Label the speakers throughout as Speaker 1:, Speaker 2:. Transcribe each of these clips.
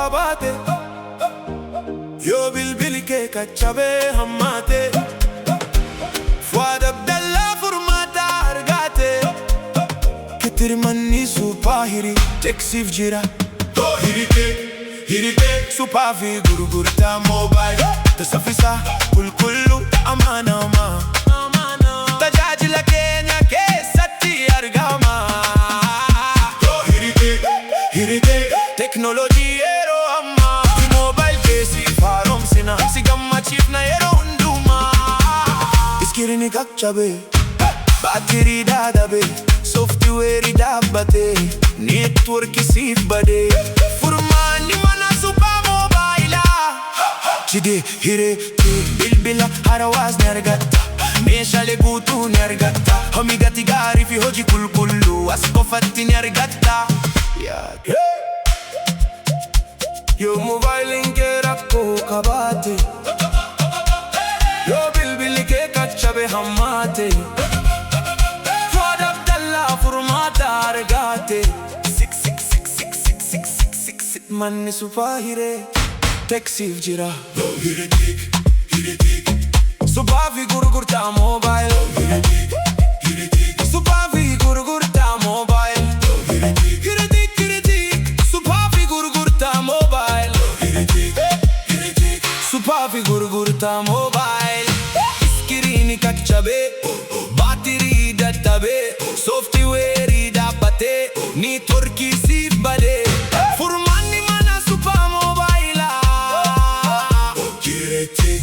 Speaker 1: qabaate yoo bilbili kee qacabe hammaate Fuad Abdallah furmaata argate kitirmanni suphaa Hiree Tech jira Hiree Tech suphaa fi gurgurtaa mobile tasaffisaa qulqullu amaanama tajaajila keenya keessatti argama Hiree Tech teknoolojii yeroo ammaa mobile keessiif haaromsina si gammachiifna yeroo hundumaa iskiriinii qacabe baatirii dadhabe sooftiweerii dhaabbate neetwoorkii siif bade furmaanni mana suphaa moobaayilaa jide Hiree Tech bilbila haarawaa ni argatta meeshaalee guutuu ni argatta homii gatii gaarii fi hojii qulqulluu as qofatti ni argatta yoo moobaayiliin kee rakkoo qabaate yoo bilbilli kee qacabe hammaate Fuad Abdallah furmaata argate manni suphaa Hiree Tech jira Hiree Tech suphaa fi gurgurtaa mobile suphaa fi gurgurtaa mobile Hiree Tech suphaa fi gurgurtaa mobile suphaa fi gurgurtaa mobile iskiriinii qacabe baatirii dadhabe sooftiweerii dhaabbate neetwoorkii siif bade furmaanni mana suphaa moobaayilaa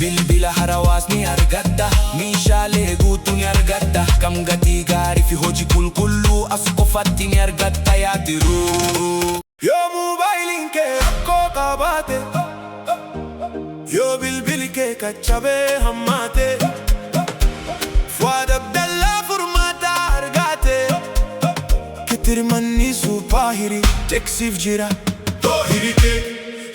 Speaker 1: bilbila haarawaa ni argatta meeshaalee guutuu ni argatta kam gatii gaarii fi hojii qulqulluu as qofatti ni argatta yaadiru yoo moobaayiliin kee rakkoo qabaate yoo bilbili kee qacabe hammaate Fuad Abdallah furmaata argate kitirmanni suphaa Hiree Tech jira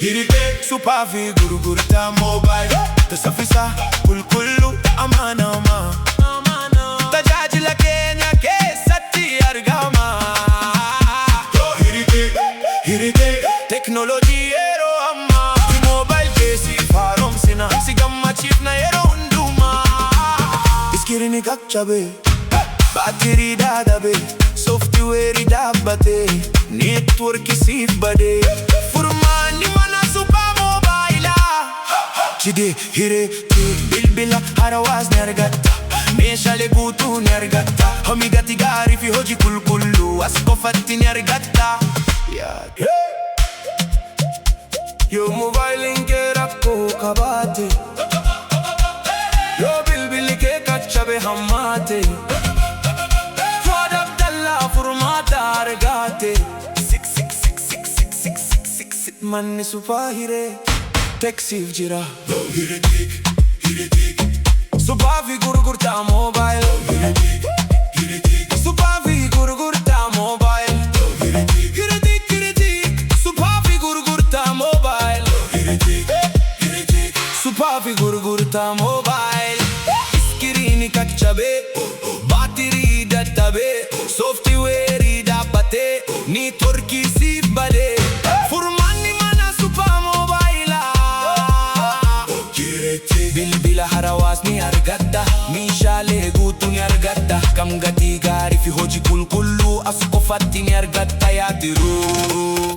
Speaker 1: Hiree Tech suphaa fi gurgurtaa mobile tasaffisaa qulqullu amaanama tajaajila keenya keessatti argama Hiree Tech teknoolojii yeroo ammaa mobile keessiif haaromsina si gammachiifna yeroo hundumaa iskiriinii qacabe baatirii dadhabe sooftiweerii dhaabbate neetwoorkii siif bade furmaanni mana suphaa moobaayilaa jide Hiree Tech bilbila haarawaa ni argatta meeshaalee guutuu ni argatta homii gatii gaarii fi hojii qulqulluu as qofatti ni argatta yoo moobaayiliin kee rakkoo qabaate yoo bilbilli kee qacabe hammaate Fuad Abdallah furmaata argate manni suphaa Hiree Tech jira Hiree Tech suphaa fi gurgurtaa mobile suphaa fi gurgurtaa mobile Hiree Tech suphaa fi gurgurtaa mobile suphaa fi gurgurtaa mobile iskiriinii qacabe baatirii dadhabe sooftiweerii dhaabbate neetwoorkii siif bade furmaanni mana suphaa moobaayilaa bilbila haarawaa ni argatta meeshaalee guutuu ni argatta kam gatii gaarii fi hojii qulqulluu as qofatti ni argatta yaadiru